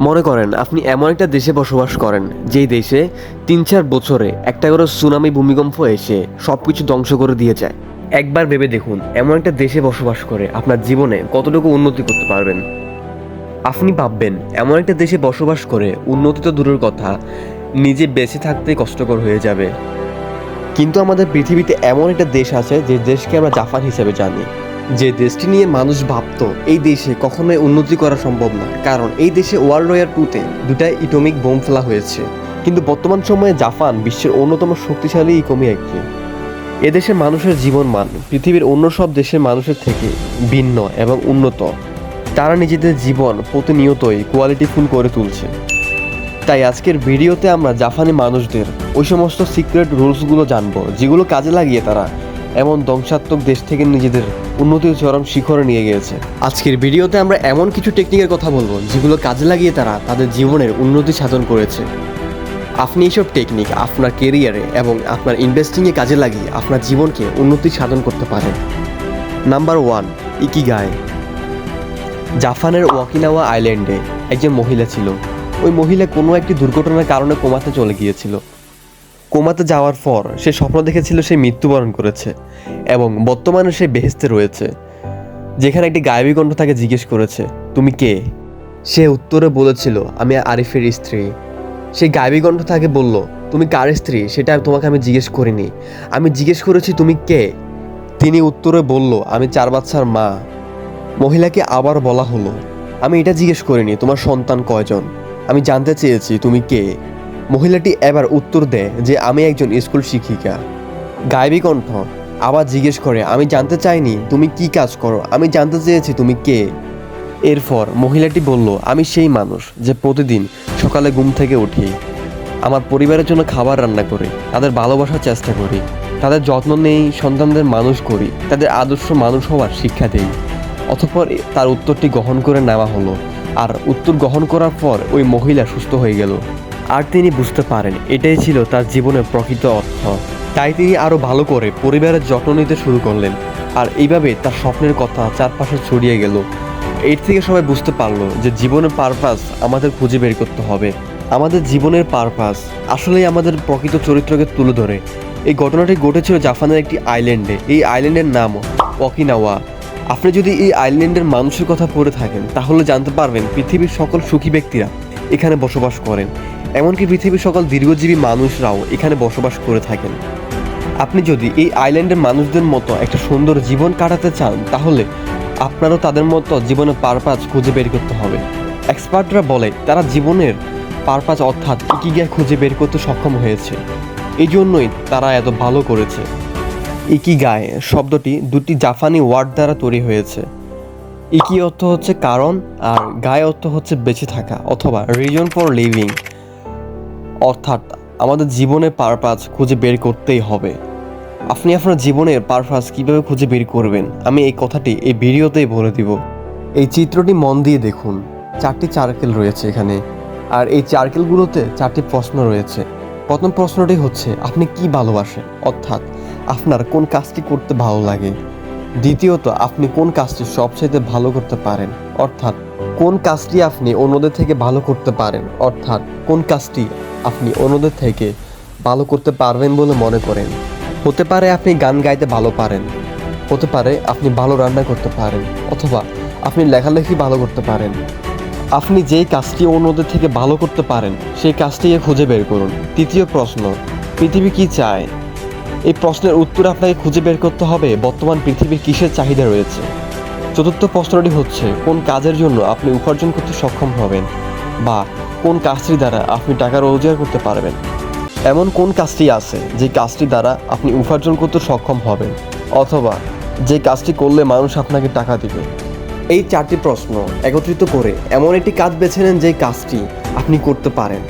মনে করেন আপনি এমন একটা দেশে বসবাস করেন যেই দেশে ৩-৪ বছরে একটা করে সুনামি ভূমিকম্প এসে সবকিছু ধ্বংস করে দিয়ে যায়। একবার ভেবে দেখুন, এমন একটা দেশে বসবাস করে আপনার জীবনে কতটুকু উন্নতি করতে পারবেন। আপনি ভাববেন এমন একটা দেশে বসবাস করে উন্নতি তো দূরের কথা, নিজে বেঁচে থাকতে কষ্টকর হয়ে যাবে। কিন্তু আমাদের পৃথিবীতে এমন একটা দেশ আছে যে দেশকে আমরা জাপান হিসেবে জানি, যে দেশটি নিয়ে মানুষ ভাবতো এই দেশে কখনোই উন্নতি করা সম্ভব না, কারণ এই দেশে ওয়ার্ল্ড ওয়ার 2-তে দুটা ইটমিক বোম ফেলা হয়েছে। কিন্তু বর্তমান সময়ে জাপান বিশ্বের অন্যতম শক্তিশালী ইকোনমি একটি। এদেশের মানুষের জীবনমান পৃথিবীর অন্য সব দেশের মানুষের থেকে ভিন্ন এবং উন্নত। তারা নিজেদের জীবন প্রতিনিয়তই কোয়ালিটিফুল করে তুলছে। তাই আজকের ভিডিওতে আমরা জাপানি মানুষদের ওই সমস্ত সিক্রেট রুলসগুলো জানবো, যেগুলো কাজে লাগিয়ে তারা এমন ধ্বংসাত্মক দেশ থেকে নিজেদের উন্নতির চরম শিখরে নিয়ে গিয়েছে। আজকের ভিডিওতে আমরা এমন কিছু টেকনিকের কথা বলবো যেগুলো কাজে লাগিয়ে তারা তাদের জীবনের উন্নতি সাধন করেছে। আপনি এইসব টেকনিক আপনার কেরিয়ারে এবং আপনার ইনভেস্টিংয়ে কাজে লাগিয়ে আপনার জীবনকে উন্নতি সাধন করতে পারেন। Number 1, ikigai. জাপানের ওকিনাওয়া আইল্যান্ডে একজন মহিলা ছিল। ওই মহিলা কোনো একটি দুর্ঘটনার কারণে কোমাতে চলে গিয়েছিল। কোমাতে যাওয়ার পর সে স্বপ্ন দেখেছিল সে মৃত্যুবরণ করেছে এবং বর্তমানে সে বেহেশতে রয়েছে, যেখানে একটি গায়েবী কণ্ঠ তাকে জিজ্ঞেস করেছে, তুমি কে? সে উত্তরে বলেছিল, আমি আরিফের স্ত্রী। সেই গায়েবী কণ্ঠ তাকে বলল, তুমি কার স্ত্রী সেটা তোমাকে আমি জিজ্ঞেস করিনি, আমি জিজ্ঞেস করেছি তুমি কে। তিনি উত্তরে বলল, আমি 4 বাচ্চার মা। মহিলাকে আবার বলা হলো, আমি এটা জিজ্ঞেস করিনি তোমার সন্তান কয়জন, আমি জানতে চেয়েছি তুমি কে। মহিলাটি এবার উত্তর দেয় যে আমি একজন স্কুল শিক্ষিকা। গায়েবী কণ্ঠ আবার জিজ্ঞেস করে, আমি জানতে চাইনি তুমি কি কাজ করো, আমি জানতে চেয়েছি তুমি কে। এরপর মহিলাটি বলল, আমি সেই মানুষ যে প্রতিদিন সকালে ঘুম থেকে উঠি, আমার পরিবারের জন্য খাবার রান্না করি, তাদের ভালোবাসার চেষ্টা করি, তাদের যত্ন নেই, সন্তানদের মানুষ করি, তাদের আদর্শ মানুষ হওয়ার শিক্ষা দেই। অতঃপর তার উত্তরটি গ্রহণ করে নেওয়া হলো, আর উত্তর গ্রহণ করার পর ওই মহিলা সুস্থ হয়ে গেল। আর তিনি বুঝতে পারেন এটাই ছিল তার জীবনের প্রকৃত অর্থ। তাই তিনি আরও ভালো করে পরিবারের যত্ন নিতে শুরু করলেন, আর এইভাবে তার স্বপ্নের কথা চারপাশে ছড়িয়ে গেল। এর থেকে সবাই বুঝতে পারলো যে জীবনের পারপাস আমাদের খুঁজে বের করতে হবে। আমাদের জীবনের পারপাস আসলেই আমাদের প্রকৃত চরিত্রকে তুলে ধরে। এই ঘটনাটি ঘটেছিল জাপানের একটি আইল্যান্ডে। এই আইল্যান্ডের নাম ওকিনাওয়া। আপনি যদি এই আইল্যান্ডের মানুষের কথা পড়ে থাকেন তাহলে জানতে পারবেন পৃথিবীর সকল সুখী ব্যক্তিরা এখানে বসবাস করেন, এমনকি পৃথিবীর সকল দীর্ঘজীবী মানুষরাও এখানে বসবাস করে থাকেন। আপনি যদি এই আইল্যান্ডের মানুষদের মতো একটা সুন্দর জীবন কাটাতে চান তাহলে আপনারও তাদের মতো জীবনের পারপাস খুঁজে বের করতে হবে। এক্সপার্টরা বলে তারা জীবনের পারপাস অর্থাৎ ইকিগাই খুঁজে বের করতে সক্ষম হয়েছে, এই জন্যই তারা এত ভালো করেছে। ইকিগাই শব্দটি দুটি জাপানি ওয়ার্ড দ্বারা তৈরি হয়েছে। ইকি অর্থ হচ্ছে কারণ, আর গাই অর্থ হচ্ছে বেঁচে থাকা অথবা রিজন ফর লিভিং, অর্থাৎ আমাদের জীবনের পারপাস খুঁজে বের করতেই হবে। আপনি আপনার জীবনের পারপাস কীভাবে খুঁজে বের করবেন আমি এই কথাটি এই ভিডিওতেই বলে দিব। এই চিত্রটি মন দিয়ে দেখুন, 4টি সার্কেল রয়েছে এখানে, আর এই সার্কেলগুলোতে 4টি প্রশ্ন রয়েছে। প্রথম প্রশ্নটি হচ্ছে আপনি কি ভালোবাসেন, অর্থাৎ আপনার কোন কাজটি করতে ভালো লাগে। দ্বিতীয়ত, আপনি কোন কাজটি সবচেয়ে ভালো করতে পারেন, অর্থাৎ কোন কাজটি আপনি অন্যদের থেকে ভালো করতে পারেন, অর্থাৎ কোন কাজটি আপনি অন্যদের থেকে ভালো করতে পারবেন বলে মনে করেন। হতে পারে আপনি গান গাইতে ভালো পারেন, হতে পারে আপনি ভালো রান্না করতে পারেন, অথবা আপনি লেখালেখি ভালো করতে পারেন। আপনি যেই কাজটি অন্যদের থেকে ভালো করতে পারেন সেই কাজটি খুঁজে বের করুন। তৃতীয় প্রশ্ন, পৃথিবী কি চায়। এই প্রশ্নের উত্তর আপনাকে খুঁজে বের করতে হবে বর্তমান পৃথিবীর কিসের চাহিদা রয়েছে। চতুর্থ প্রশ্নটি হচ্ছে কোন কাজের জন্য আপনি উপার্জন করতে সক্ষম হবেন, বা কোন কাজটি দ্বারা আপনি টাকা রোজগার করতে পারবেন। এমন কোন কাজটি আছে যে কাজটি দ্বারা আপনি উপার্জন করতে সক্ষম হবেন, অথবা যে কাজটি করলে মানুষ আপনাকে টাকা দিবে। এই 4টি প্রশ্ন একত্রিত করে এমন একটি কাজ বেছে নেন যে কাজটি আপনি করতে পারেন,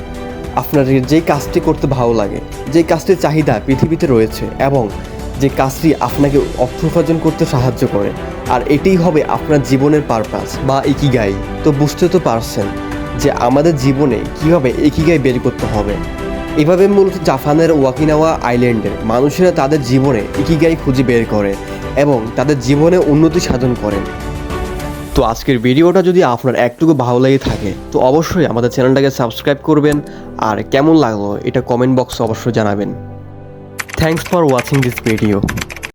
আপনার যেই কাজটি করতে ভালো লাগে, যে কাজটির চাহিদা পৃথিবীতে রয়েছে এবং যে কাজটি আপনাকে অর্থ উপার্জন করতে সাহায্য করে। আর এটাই হবে আপনার জীবনের পারপাস বা ইকিগাই। তো বুঝতে তো পারছেন যে আমাদের জীবনে কীভাবে ইকিগাই বের করতে হবে। এভাবে মূলত জাপানের ওকিনাওয়া আইল্যান্ডের মানুষেরা তাদের জীবনে ইকিগাই খুঁজে বের করে এবং তাদের জীবনে উন্নতি সাধন করেন। তো আজকের ভিডিওটা যদি আপনার একটুকু ভালো লেগে থাকে তো অবশ্যই আমাদের চ্যানেলটাকে সাবস্ক্রাইব করবেন, আর কেমন লাগলো এটা কমেন্ট বক্সে অবশ্যই জানাবেন। Thanks for watching this video.